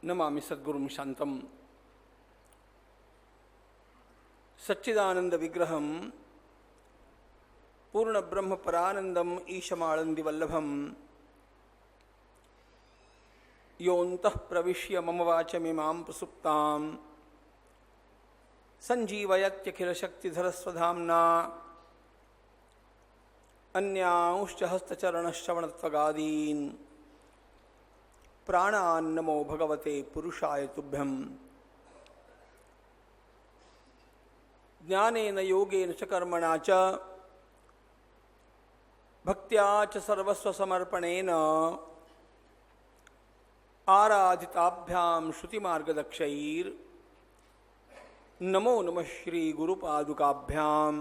नमामि सद्गुरुं शांतं सच्चिदानंद विग्रहं पूर्ण ब्रह्म परानंदम ईशमानंदी वल्लभम योऽन्तः प्रविश्य मम वाचमिमां प्रसुप्तां संजीवयत्यखिल शक्तिधरस्वधाम्ना अन्यांश्च हस्तचरणश्रवणत्वगादीन् प्राणान्नमो भगवते पुरुषाय तुभ्यं। ज्ञानेन योगेन च कर्मणा च भक्त्या च सर्वस्वसमर्पणेन आराधिताभ्यां श्रुतिमार्गदक्षैर् नमो नमः श्री गुरुपादुकाभ्यां।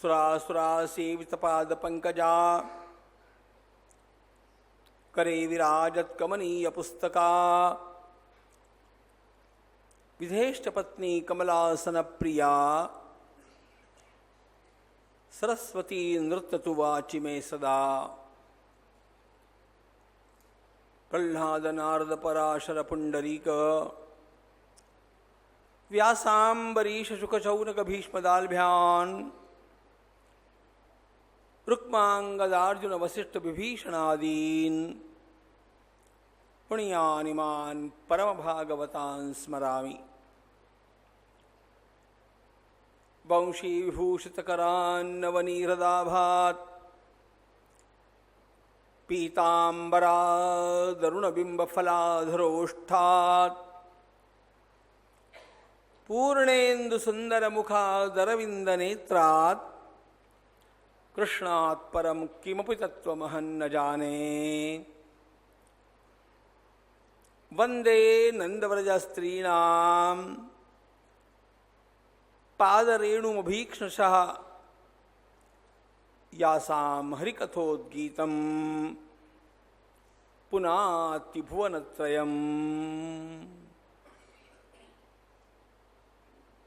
सुरासुरासेवितपादपङ्कजा करे विराजत्कमनीयपुस्तका विधेष्टपत्नी कमलासनप्रिया सरस्वती नृत्यतु वाचि मे सदा। प्रह्लाद नारद पराशर पुंडरीक व्यासाम्बरीश शुकचौनक भीष्मदाल्भ्यान् रुक्मांगदार्जुन वसिष्ठ विभीषणादीन् पुण्यानिमान् परमभागवतान् स्मरामि। वंशी विभूषितकरान्नवनीहृदाभात् पीताम्बरादरुणबिम्बफलाधरोष्ठात् पूर्णेन्दुसुन्दरमुखादरविन्दनेत्रात् कृष्णात् परं किमपि तत्त्वमहं न जाने। वन्दे नन्दव्रजस्त्रीणां पादरेणुमभीक्ष्णशः यासां हरिकथोद्गीतं पुनाति भुवनत्रयम्।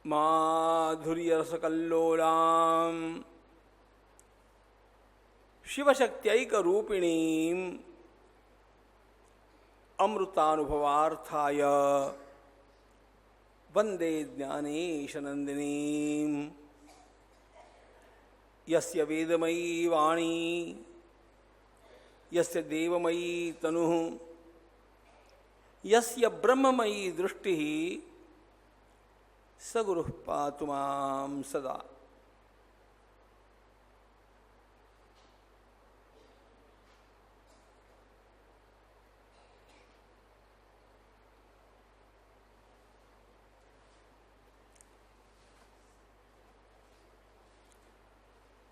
माधुर्यरसकल्लोलां शिवशक्त्यैकरूपिणीं अमृतानुभवार्थाय वन्दे ज्ञानेशनन्दिनीं। यस्य वेदमयी वाणी यस्य देवमयी तनुः यस्य ब्रह्ममयी दृष्टिः स गुरुः पातु मां सदा।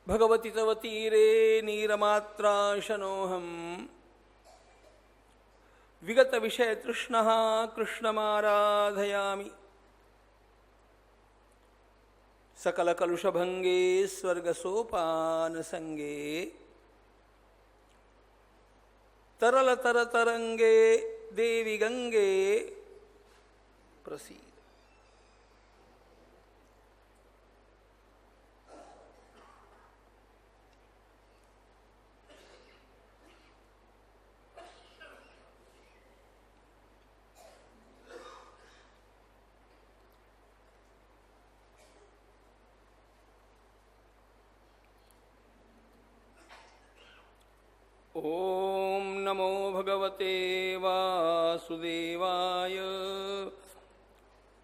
भगवति तव तीरे नीरमात्राशनोऽहं विगतविषयतृष्णः कृष्णमाराधयामि। सकलकलुषभङ्गे स्वर्गसोपानसङ्गे तरलतरतरङ्गे देवि गङ्गे प्रसीद। ओम नमो भगवते वासुदेवाय।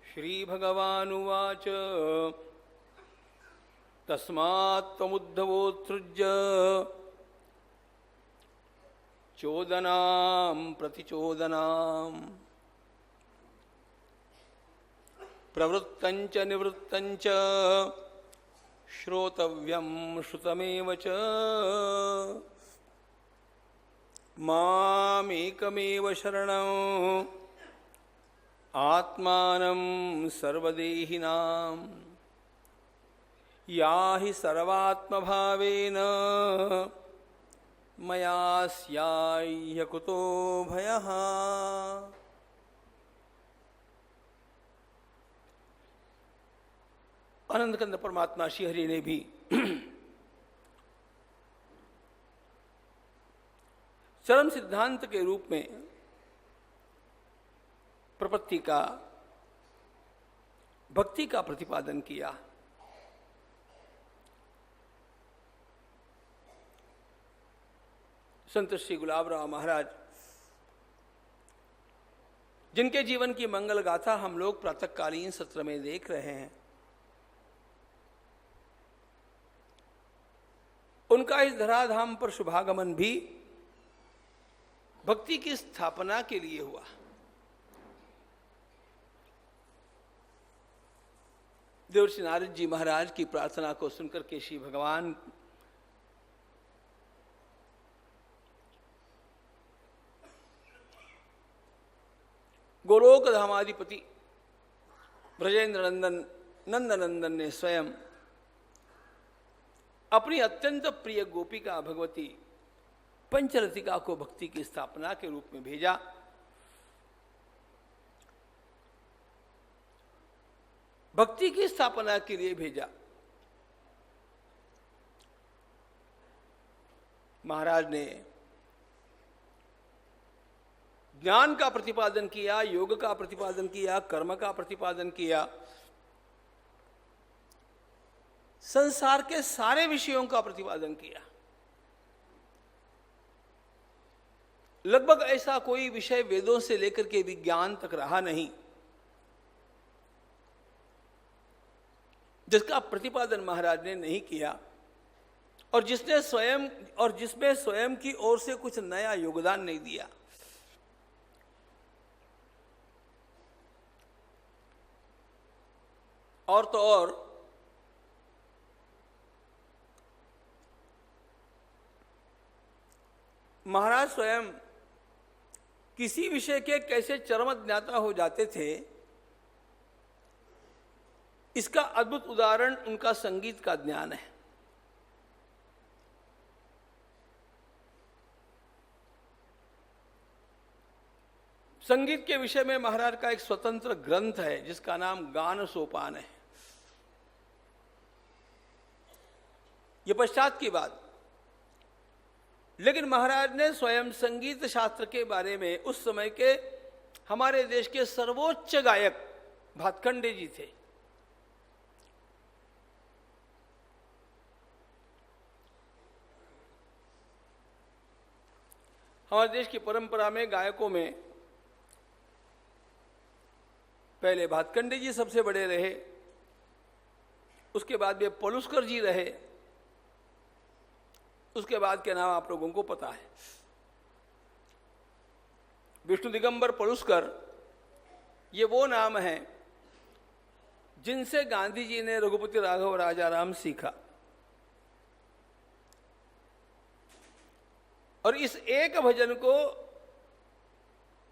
श्रीभगवानुवाच तस्मात् त्वमुद्धवोत्सृज्य चोदनां प्रतिचोदनां प्रवृत्तञ्च निवृत्तञ्च श्रोतव्यं श्रुतमेव च। मामेकमेव शरणं आत्मानं सर्वदेहिनां याहि सर्वात्मभावेन मया स्याह्य कुतो भयः। आनंदकंद परमात्मा श्रीहरि ने भी चरम सिद्धांत के रूप में प्रपत्ति का, भक्ति का प्रतिपादन किया। संत श्री गुलाबराव महाराज, जिनके जीवन की मंगल गाथा हम लोग प्रातःकालीन सत्र में देख रहे हैं, उनका इस धराधाम पर शुभागमन भी भक्ति की स्थापना के लिए हुआ। देवर्षि नारद जी महाराज की प्रार्थना को सुनकर के श्री भगवान गोलोक धामाधिपति ब्रजेंद्र नंदन नंदनंदन ने स्वयं अपनी अत्यंत प्रिय गोपिका भगवती पंचरतिका को भक्ति की स्थापना के रूप में भेजा। भक्ति की स्थापना के लिए भेजा। महाराज ने ज्ञान का प्रतिपादन किया, योग का प्रतिपादन किया, कर्म का प्रतिपादन किया, संसार के सारे विषयों का प्रतिपादन किया। लगभग ऐसा कोई विषय वेदों से लेकर के विज्ञान तक रहा नहीं जिसका प्रतिपादन महाराज ने नहीं किया, और जिसमें स्वयं की ओर से कुछ नया योगदान नहीं दिया। और तो और महाराज स्वयं किसी विषय के कैसे चरम ज्ञाता हो जाते थे, इसका अद्भुत उदाहरण उनका संगीत का ज्ञान है। संगीत के विषय में महाराज का एक स्वतंत्र ग्रंथ है जिसका नाम गान सोपान है। यह पश्चात की बात, लेकिन महाराज ने स्वयं संगीत शास्त्र के बारे में उस समय के हमारे देश के सर्वोच्च गायक भातखंडे जी थे। हमारे देश की परंपरा में गायकों में पहले भातखंडे जी सबसे बड़े रहे, उसके बाद वे पलुस्कर जी रहे, उसके बाद के नाम आप लोगों को पता है। विष्णु दिगंबर पलुस्कर ये वो नाम है जिनसे गांधी जी ने रघुपति राघव राजाराम सीखा, और इस एक भजन को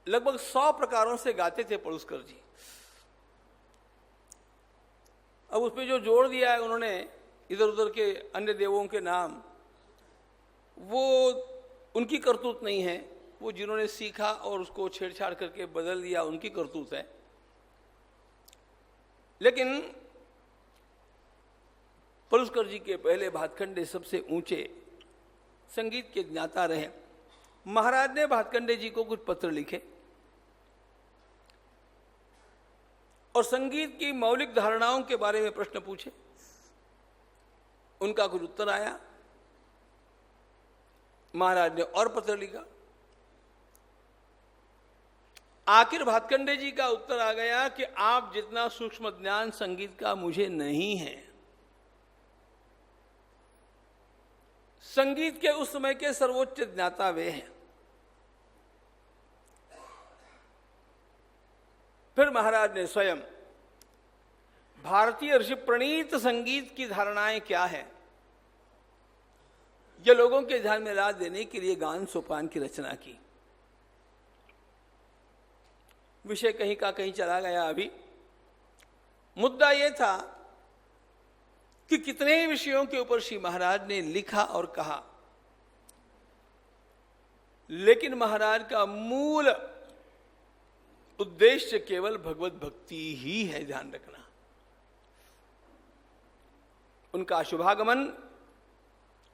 लगभग 100 प्रकारों से गाते थे पलुस्कर जी। अब उसमें जो जोड़ दिया है उन्होंने इधर उधर के अन्य देवों के नाम, वो उनकी करतूत नहीं है, वो जिन्होंने सीखा और उसको छेड़छाड़ करके बदल दिया उनकी करतूत है। लेकिन पलुस्कर जी के पहले भातखंडे सबसे ऊंचे संगीत के ज्ञाता रहे। महाराज ने भातखंडे जी को कुछ पत्र लिखे और संगीत की मौलिक धारणाओं के बारे में प्रश्न पूछे। उनका कुछ उत्तर आया, महाराज ने और पत्र लिखा। आखिर भातखंडे जी का उत्तर आ गया कि आप जितना सूक्ष्म ज्ञान संगीत का मुझे नहीं है। संगीत के उस समय के सर्वोच्च ज्ञाता वे हैं। फिर महाराज ने स्वयं भारतीय ऋषि प्रणीत संगीत की धारणाएं क्या है, ये लोगों के ध्यान में ला देने के लिए गान सोपान की रचना की। विषय कहीं का कहीं चला गया। अभी मुद्दा यह था कि कितने ही विषयों के ऊपर श्री महाराज ने लिखा और कहा, लेकिन महाराज का मूल उद्देश्य केवल भगवत भक्ति ही है, ध्यान रखना। उनका शुभागमन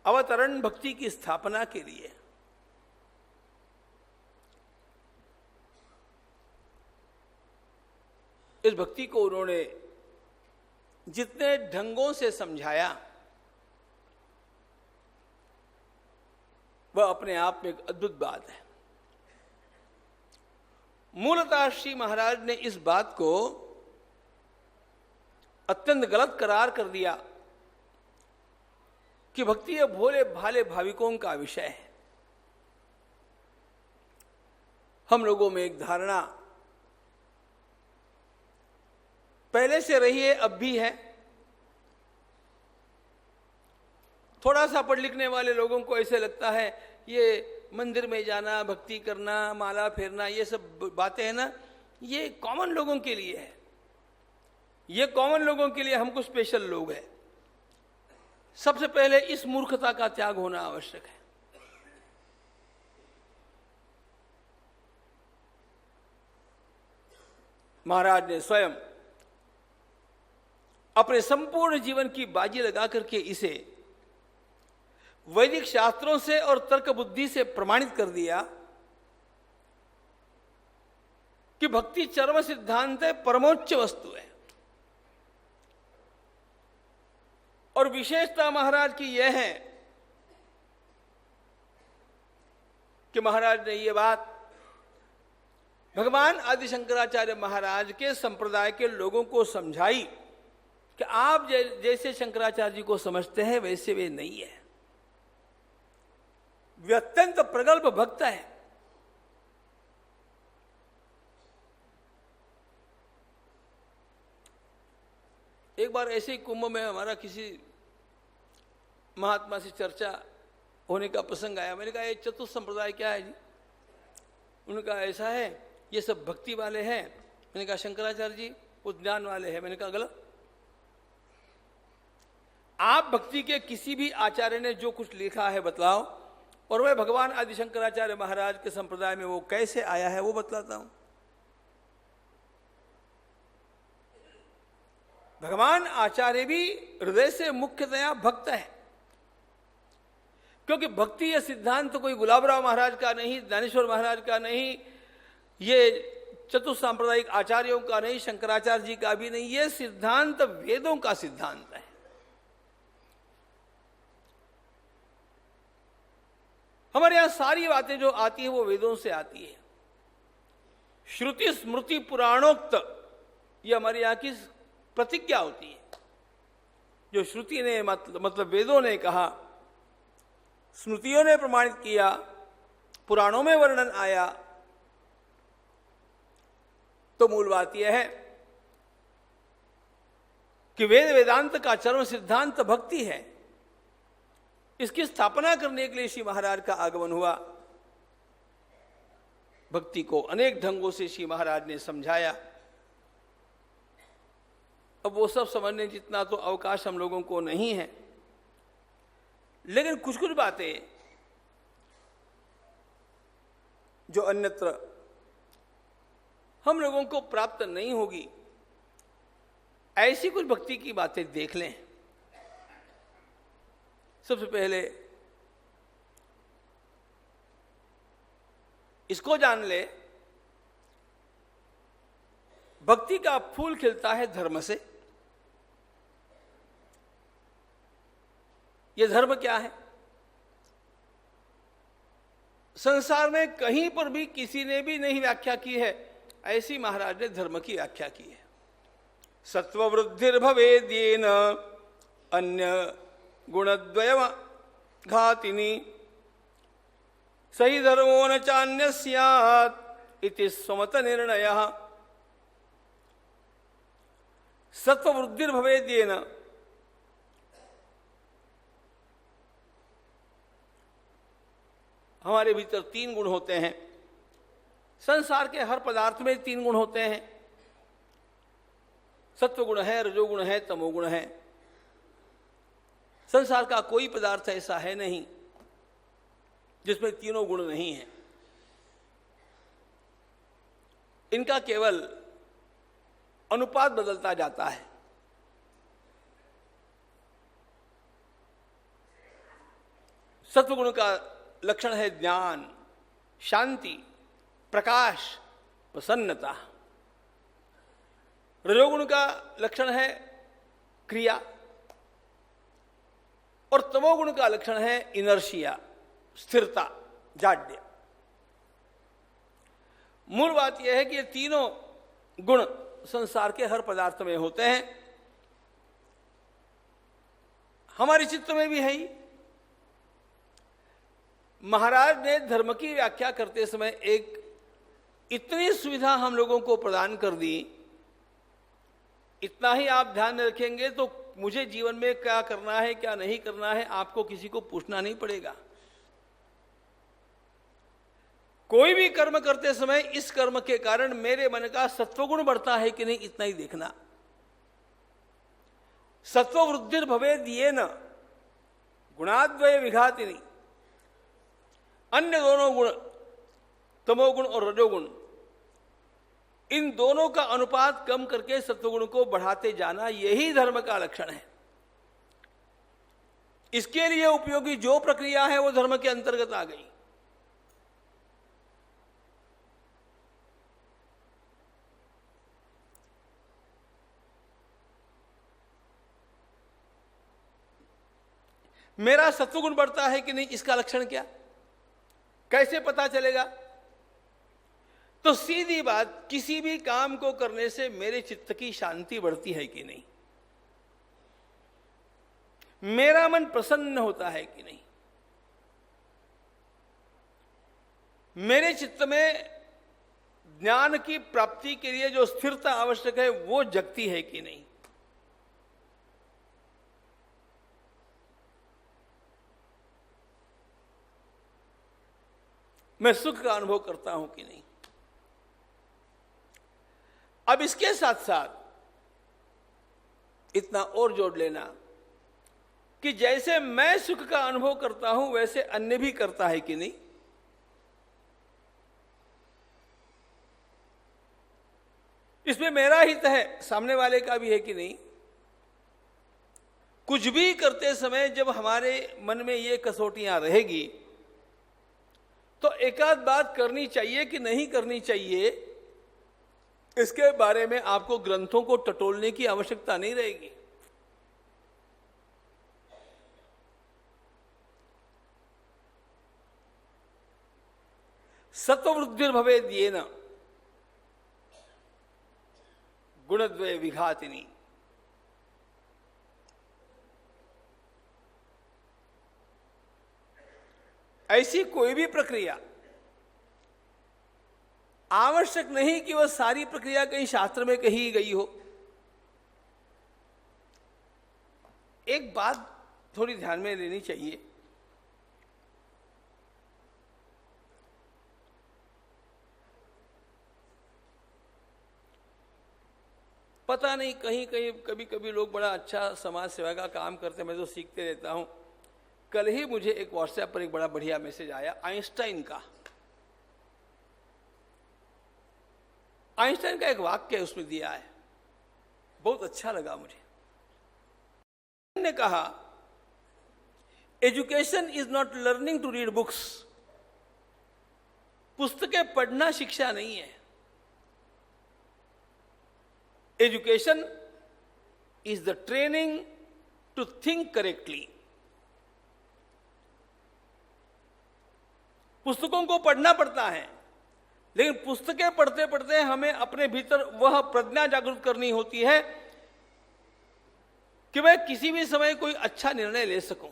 अवतरण भक्ति की स्थापना के लिए, इस भक्ति को उन्होंने जितने ढंगों से समझाया वह अपने आप में एक अद्भुत बात है। मूलतः श्री महाराज ने इस बात को अत्यंत गलत करार कर दिया कि भक्ति ये भोले भाले भाविकों का विषय है। हम लोगों में एक धारणा पहले से रही है, अब भी है। थोड़ा सा पढ़ लिखने वाले लोगों को ऐसे लगता है ये मंदिर में जाना, भक्ति करना, माला फेरना, ये सब बातें हैं ना, ये कॉमन लोगों के लिए है। ये कॉमन लोगों के लिए, हमको स्पेशल लोग हैं। सबसे पहले इस मूर्खता का त्याग होना आवश्यक है। महाराज ने स्वयं अपने संपूर्ण जीवन की बाजी लगा करके इसे वैदिक शास्त्रों से और तर्क बुद्धि से प्रमाणित कर दिया कि भक्ति चरम सिद्धांत है, परमोच्च वस्तु है। और विशेषता महाराज की यह है कि महाराज ने यह बात भगवान आदि शंकराचार्य महाराज के संप्रदाय के लोगों को समझाई कि आप जैसे शंकराचार्य जी को समझते हैं वैसे वे नहीं है। वे अत्यंत प्रगल्भ भक्त है। एक बार ऐसे ही कुंभ में हमारा किसी महात्मा से चर्चा होने का प्रसंग आया। मैंने कहा ये चतुर्थ संप्रदाय क्या है जी? उन्होंने कहा ऐसा है, ये सब भक्ति वाले हैं। मैंने कहा शंकराचार्य जी वो ज्ञान वाले हैं। मैंने कहा गलत। आप भक्ति के किसी भी आचार्य ने जो कुछ लिखा है बतलाओ, और वह भगवान आदि शंकराचार्य महाराज के संप्रदाय में वो कैसे आया है वो बतलाता हूं। भगवान आचार्य भी हृदय से मुख्यतया भक्त है, क्योंकि भक्ति यह सिद्धांत तो कोई गुलाबराव महाराज का नहीं, ज्ञानेश्वर महाराज का नहीं, ये चतुर्थ सांप्रदायिक आचार्यों का नहीं, शंकराचार्य जी का भी नहीं। ये सिद्धांत वेदों का सिद्धांत है। हमारे यहां सारी बातें जो आती है वो वेदों से आती है। श्रुति स्मृति पुराणोक्त ये हमारे यहां की प्रतिज्ञा होती है। जो श्रुति ने मतलब वेदों ने कहा, स्मृतियों ने प्रमाणित किया, पुराणों में वर्णन आया, तो मूल बात यह है कि वेद वेदांत का चरम सिद्धांत भक्ति है। इसकी स्थापना करने के लिए श्री महाराज का आगमन हुआ। भक्ति को अनेक ढंगों से श्री महाराज ने समझाया। अब वो सब समझने जितना तो अवकाश हम लोगों को नहीं है, लेकिन कुछ कुछ बातें जो अन्यत्र हम लोगों को प्राप्त नहीं होगी, ऐसी कुछ भक्ति की बातें देख लें। सबसे पहले इसको जान ले, भक्ति का फूल खिलता है धर्म से। यह धर्म क्या है? संसार में कहीं पर भी किसी ने भी नहीं व्याख्या की है, ऐसी महाराज ने धर्म की व्याख्या की है। सत्ववृद्धिर्भवेद्येन अन्य गुणद्वय घातिनी सही धर्मो न चान्य स्यात् इति स्वमत निर्णयः। सत्ववृद्धिर्भवेद्येन, हमारे भीतर तीन गुण होते हैं। संसार के हर पदार्थ में तीन गुण होते हैं। सत्वगुण है, रजोगुण है, तमोगुण है। संसार का कोई पदार्थ ऐसा है नहीं जिसमें तीनों गुण नहीं है। इनका केवल अनुपात बदलता जाता है। सत्वगुण का लक्षण है ज्ञान, शांति, प्रकाश, प्रसन्नता। रजोगुण का लक्षण है क्रिया और तमोगुण का लक्षण है इनर्शिया, स्थिरता, जाड्य। मूल बात यह है कि ये तीनों गुण संसार के हर पदार्थ में होते हैं, हमारे चित्त में भी है ही। महाराज ने धर्म की व्याख्या करते समय एक इतनी सुविधा हम लोगों को प्रदान कर दी, इतना ही आप ध्यान में रखेंगे तो मुझे जीवन में क्या करना है क्या नहीं करना है आपको किसी को पूछना नहीं पड़ेगा। कोई भी कर्म करते समय इस कर्म के कारण मेरे मन का सत्वगुण बढ़ता है कि नहीं, इतना ही देखना। सत्व वृद्धि भवेद येन गुणाद्वय विघातिनी, अन्य दोनों गुण तमोगुण और रजोगुण, इन दोनों का अनुपात कम करके सत्वगुण को बढ़ाते जाना, यही धर्म का लक्षण है। इसके लिए उपयोगी जो प्रक्रिया है वो धर्म के अंतर्गत आ गई। मेरा सत्वगुण बढ़ता है कि नहीं, इसका लक्षण क्या, कैसे पता चलेगा? तो सीधी बात, किसी भी काम को करने से मेरे चित्त की शांति बढ़ती है कि नहीं, मेरा मन प्रसन्न होता है कि नहीं, मेरे चित्त में ज्ञान की प्राप्ति के लिए जो स्थिरता आवश्यक है वो जगती है कि नहीं। मैं सुख का अनुभव करता हूं कि नहीं। अब इसके साथ साथ इतना और जोड़ लेना कि जैसे मैं सुख का अनुभव करता हूं वैसे अन्य भी करता है कि नहीं। इसमें मेरा हित है, सामने वाले का भी है कि नहीं। कुछ भी करते समय जब हमारे मन में ये कसौटियां रहेगी तो एकाध बात करनी चाहिए कि नहीं करनी चाहिए, इसके बारे में आपको ग्रंथों को टटोलने की आवश्यकता नहीं रहेगी। सत्ववृद्धिर् भवेद् येन गुणद्वय विघातिनी। ऐसी कोई भी प्रक्रिया आवश्यक नहीं कि वह सारी प्रक्रिया कहीं शास्त्र में कही गई हो। एक बात थोड़ी ध्यान में लेनी चाहिए, पता नहीं कहीं कहीं कभी कभी लोग बड़ा अच्छा समाज सेवा का काम करते हैं, मैं तो सीखते रहता हूं। कल ही मुझे एक व्हाट्सएप पर एक बड़ा बढ़िया मैसेज आया आइंस्टाइन का। आइंस्टाइन का एक वाक्य उसमें दिया है, बहुत अच्छा लगा मुझे। ने कहा, education is not learning to read books. पुस्तकें पढ़ना शिक्षा नहीं है। Education is the training to think correctly. पुस्तकों को पढ़ना पड़ता है, लेकिन पुस्तकें पढ़ते पढ़ते हमें अपने भीतर वह प्रज्ञा जागृत करनी होती है कि मैं किसी भी समय कोई अच्छा निर्णय ले सकूं।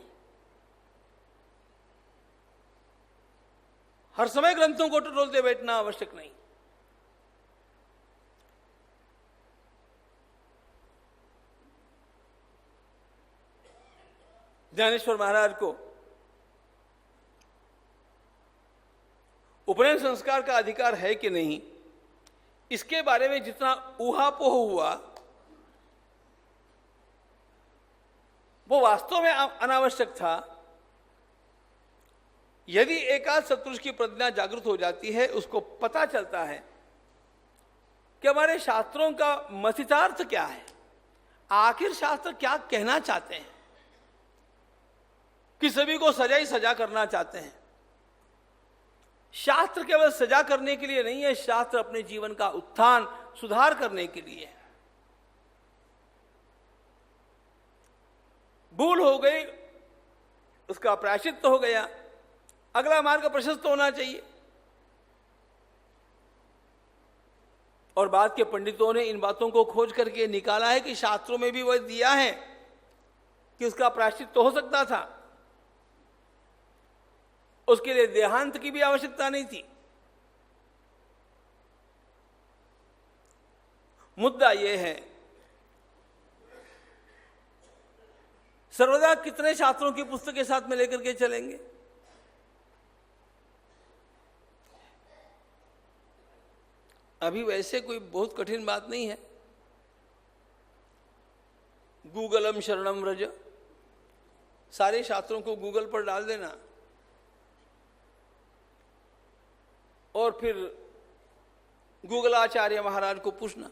हर समय ग्रंथों को टटोलते बैठना आवश्यक नहीं। ज्ञानेश्वर महाराज को उपनयन संस्कार का अधिकार है कि नहीं, इसके बारे में जितना ऊहापोह हुआ वो वास्तव में अनावश्यक था। यदि एकाध सत्पुरुष की प्रज्ञा जागृत हो जाती है, उसको पता चलता है कि हमारे शास्त्रों का मथितार्थ क्या है, आखिर शास्त्र क्या कहना चाहते हैं, कि सभी को सजा ही सजा करना चाहते हैं। शास्त्र केवल सजा करने के लिए नहीं है, शास्त्र अपने जीवन का उत्थान सुधार करने के लिए है। भूल हो गई, उसका प्रायश्चित हो गया, अगला मार्ग प्रशस्त होना चाहिए। और बाद के पंडितों ने इन बातों को खोज करके निकाला है कि शास्त्रों में भी वह दिया है कि उसका प्रायश्चित तो हो सकता था, उसके लिए देहांत की भी आवश्यकता नहीं थी। मुद्दा यह है, सर्वदा कितने शास्त्रों की पुस्तकें साथ में लेकर के चलेंगे? अभी वैसे कोई बहुत कठिन बात नहीं है। गूगलम शरणम व्रज, सारे शास्त्रों को गूगल पर डाल देना और फिर गूगलाचार्य महाराज को पूछना।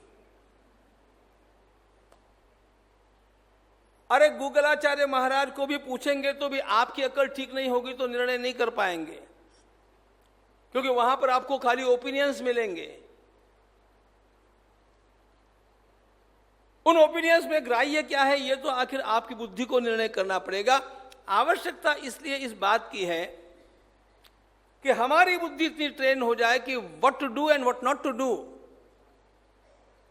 अरे गूगलाचार्य महाराज को भी पूछेंगे तो भी आपकी अकल ठीक नहीं होगी तो निर्णय नहीं कर पाएंगे, क्योंकि वहां पर आपको खाली ओपिनियंस मिलेंगे। उन ओपिनियंस में ग्राह्य क्या है, ये तो आखिर आपकी बुद्धि को निर्णय करना पड़ेगा। आवश्यकता इसलिए इस बात की है कि हमारी बुद्धि इतनी ट्रेन हो जाए कि what to do and what not to do,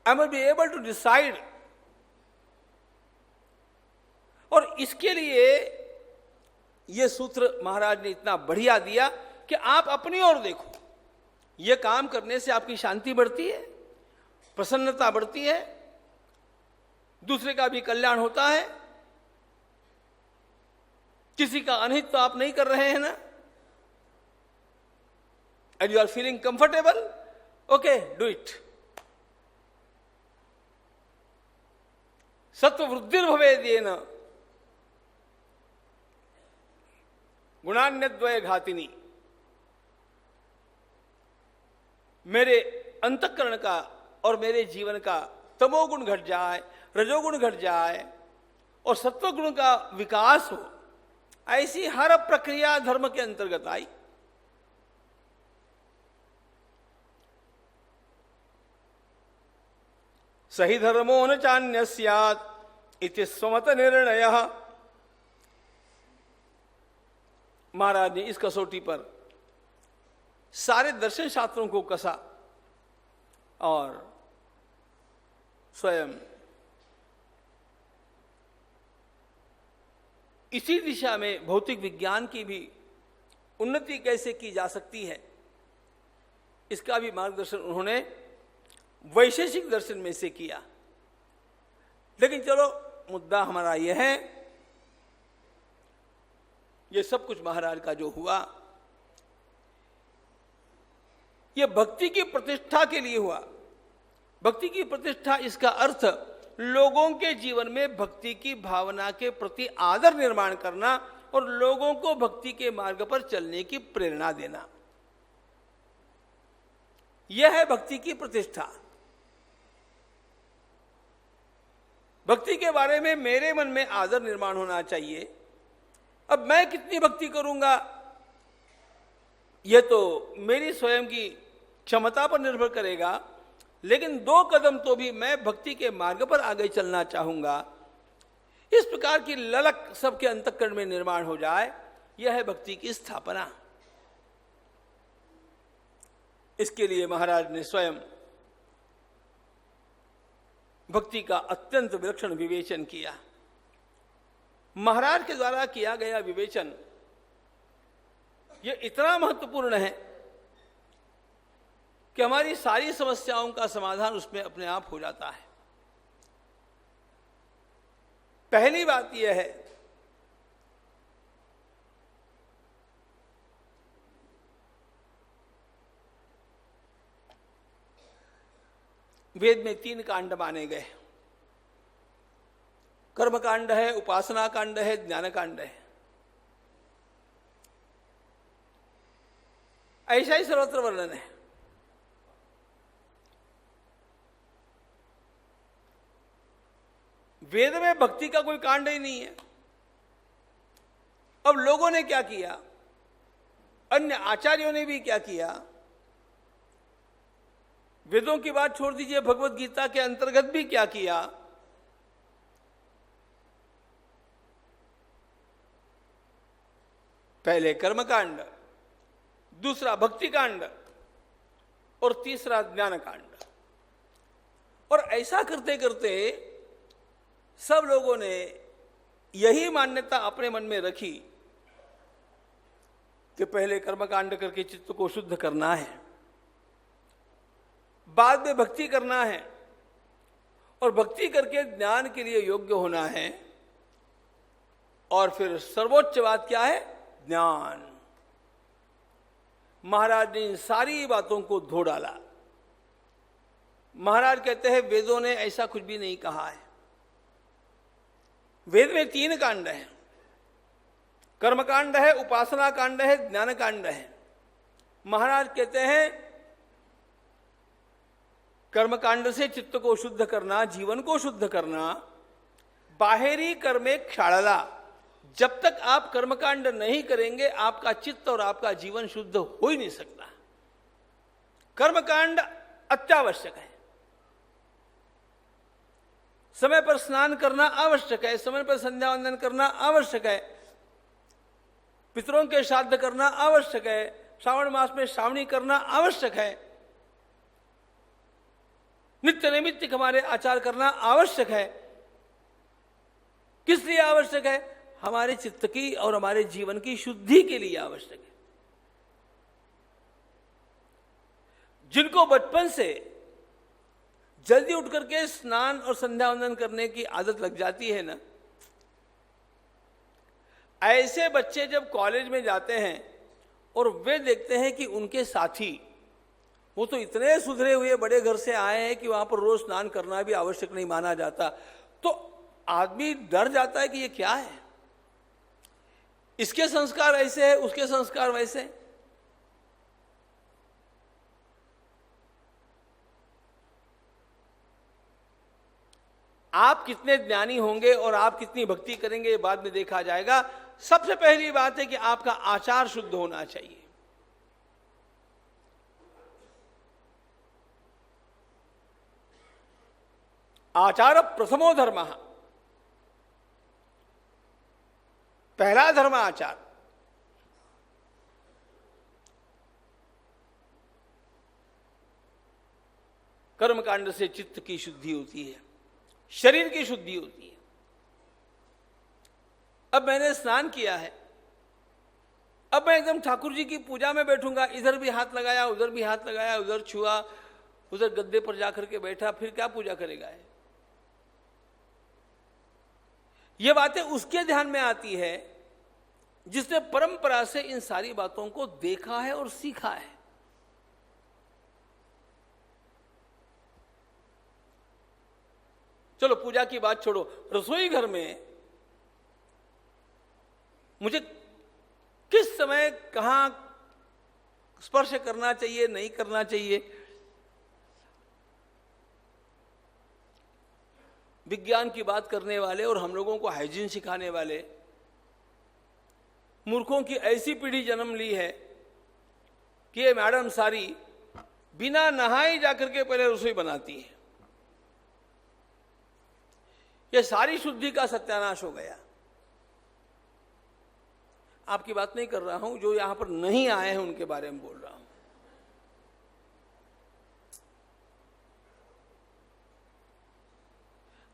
I must be able to decide. और इसके लिए यह सूत्र महाराज ने इतना बढ़िया दिया कि आप अपनी ओर देखो। यह काम करने से आपकी शांति बढ़ती है, प्रसन्नता बढ़ती है, दूसरे का भी कल्याण होता है, किसी का अनहित तो आप नहीं कर रहे हैं ना, and you are feeling comfortable, okay do it. सत्व वृद्धिर्भवेदेन गुणान्यद्वय घातिनी। मेरे अंतःकरण का और मेरे जीवन का तमोगुण घट जाए, रजोगुण घट जाए और सत्वगुण का विकास हो, ऐसी हर प्रक्रिया धर्म के अंतर्गत आई। सही धर्मो न चान्य स्यात् इति स्वमत निर्णयः। महाराज ने इस कसौटी पर सारे दर्शन शास्त्रों को कसा और स्वयं इसी दिशा में भौतिक विज्ञान की भी उन्नति कैसे की जा सकती है, इसका भी मार्गदर्शन उन्होंने वैशेषिक दर्शन में से किया। लेकिन चलो, मुद्दा हमारा यह है, ये सब कुछ महाराज का जो हुआ, ये भक्ति की प्रतिष्ठा के लिए हुआ। भक्ति की प्रतिष्ठा, इसका अर्थ लोगों के जीवन में भक्ति की भावना के प्रति आदर निर्माण करना और लोगों को भक्ति के मार्ग पर चलने की प्रेरणा देना, यह है भक्ति की प्रतिष्ठा। भक्ति के बारे में मेरे मन में आदर निर्माण होना चाहिए। अब मैं कितनी भक्ति करूंगा, यह तो मेरी स्वयं की क्षमता पर निर्भर करेगा, लेकिन 2 कदम तो भी मैं भक्ति के मार्ग पर आगे चलना चाहूंगा। इस प्रकार की ललक सबके अंतःकरण में निर्माण हो जाए, यह है भक्ति की स्थापना। इसके लिए महाराज ने स्वयं भक्ति का अत्यंत विलक्षण विवेचन किया। महाराज के द्वारा किया गया विवेचन यह इतना महत्वपूर्ण है कि हमारी सारी समस्याओं का समाधान उसमें अपने आप हो जाता है। पहली बात यह है, वेद में 3 कांड माने गए। कर्म कांड है, उपासना कांड है, ज्ञान कांड है। ऐसा ही सर्वत्र वर्णन है। वेद में भक्ति का कोई कांड ही नहीं है। अब लोगों ने क्या किया, अन्य आचार्यों ने भी क्या किया, वेदों की बात छोड़ दीजिए, भगवत गीता के अंतर्गत भी क्या किया, पहले कर्मकांड, दूसरा भक्ति कांड और तीसरा ज्ञान कांड। और ऐसा करते करते सब लोगों ने यही मान्यता अपने मन में रखी कि पहले कर्मकांड करके चित्त को शुद्ध करना है, बाद में भक्ति करना है और भक्ति करके ज्ञान के लिए योग्य होना है, और फिर सर्वोच्च बात क्या है? ज्ञान। महाराज ने इन सारी बातों को धो डाला। महाराज कहते हैं वेदों ने ऐसा कुछ भी नहीं कहा है। वेद में 3 कांड हैं, कर्मकांड है, उपासना कांड है, ज्ञान कांड है। महाराज कहते हैं कर्मकांड से चित्त को शुद्ध करना, जीवन को शुद्ध करना, बाहरी कर्मे क्षाళला। जब तक आप कर्मकांड नहीं करेंगे आपका चित्त और आपका जीवन शुद्ध हो ही नहीं सकता। कर्मकांड अत्यावश्यक है। समय पर स्नान करना आवश्यक है, समय पर संध्या वंदन करना आवश्यक है, पितरों के श्राद्ध करना आवश्यक है, श्रावण मास में श्रावणी करना आवश्यक है, नित्य नैमित्तिक हमारे आचार करना आवश्यक है। किस लिए आवश्यक है? हमारे चित्त की और हमारे जीवन की शुद्धि के लिए आवश्यक है। जिनको बचपन से जल्दी उठ करके स्नान और संध्या वंदन करने की आदत लग जाती है ना, ऐसे बच्चे जब कॉलेज में जाते हैं और वे देखते हैं कि उनके साथी वो तो इतने सुधरे हुए बड़े घर से आए हैं कि वहां पर रोज स्नान करना भी आवश्यक नहीं माना जाता, तो आदमी डर जाता है कि ये क्या है, इसके संस्कार ऐसे है, उसके संस्कार वैसे। आप कितने ज्ञानी होंगे और आप कितनी भक्ति करेंगे ये बाद में देखा जाएगा। सबसे पहली बात है कि आपका आचार शुद्ध होना चाहिए। आचार प्रथमो धर्म, पहला धर्म आचार। कर्मकांड से चित्त की शुद्धि होती है, शरीर की शुद्धि होती है। अब मैंने स्नान किया है, अब मैं एकदम ठाकुर जी की पूजा में बैठूंगा, इधर भी हाथ लगाया, उधर भी हाथ लगाया, उधर छुआ, उधर गद्दे पर जाकर के बैठा, फिर क्या पूजा करेगा? ये बातें उसके ध्यान में आती है जिसने परंपरा से इन सारी बातों को देखा है और सीखा है। चलो पूजा की बात छोड़ो, रसोई घर में मुझे किस समय कहां स्पर्श करना चाहिए, नहीं करना चाहिए, विज्ञान की बात करने वाले और हम लोगों को हाइजीन सिखाने वाले मूर्खों की ऐसी पीढ़ी जन्म ली है कि ये मैडम सारी बिना नहाए जाकर के पहले रसोई बनाती है। ये सारी शुद्धि का सत्यानाश हो गया। आपकी बात नहीं कर रहा हूं, जो यहां पर नहीं आए हैं उनके बारे में बोल रहा हूं।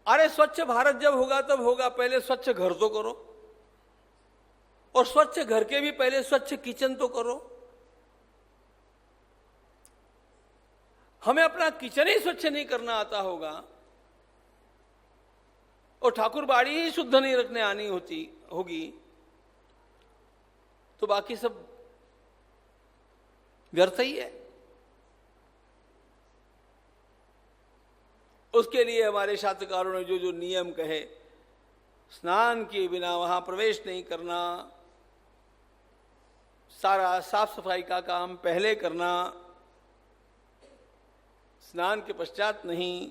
अरे स्वच्छ भारत जब होगा तब होगा, पहले स्वच्छ घर तो करो, और स्वच्छ घर के भी पहले स्वच्छ किचन तो करो। हमें अपना किचन ही स्वच्छ नहीं करना आता होगा और ठाकुर बाड़ी ही शुद्ध नहीं रखने आनी होगी तो बाकी सब व्यर्थ ही है। उसके लिए हमारे शास्त्रकारों ने जो जो नियम कहे, स्नान किए बिना वहां प्रवेश नहीं करना, सारा साफ सफाई का काम पहले करना, स्नान के पश्चात नहीं।